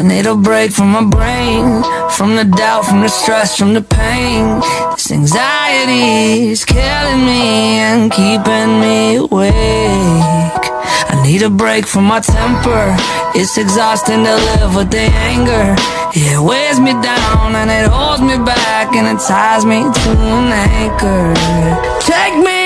need a break from my brain, from the doubt, from the stress, from the pain. This anxiety is killing me and keeping me awake. I need a break from my temper. It's exhausting to live with the anger. It weighs me down and it holds me back and it ties me to an anchor. Take me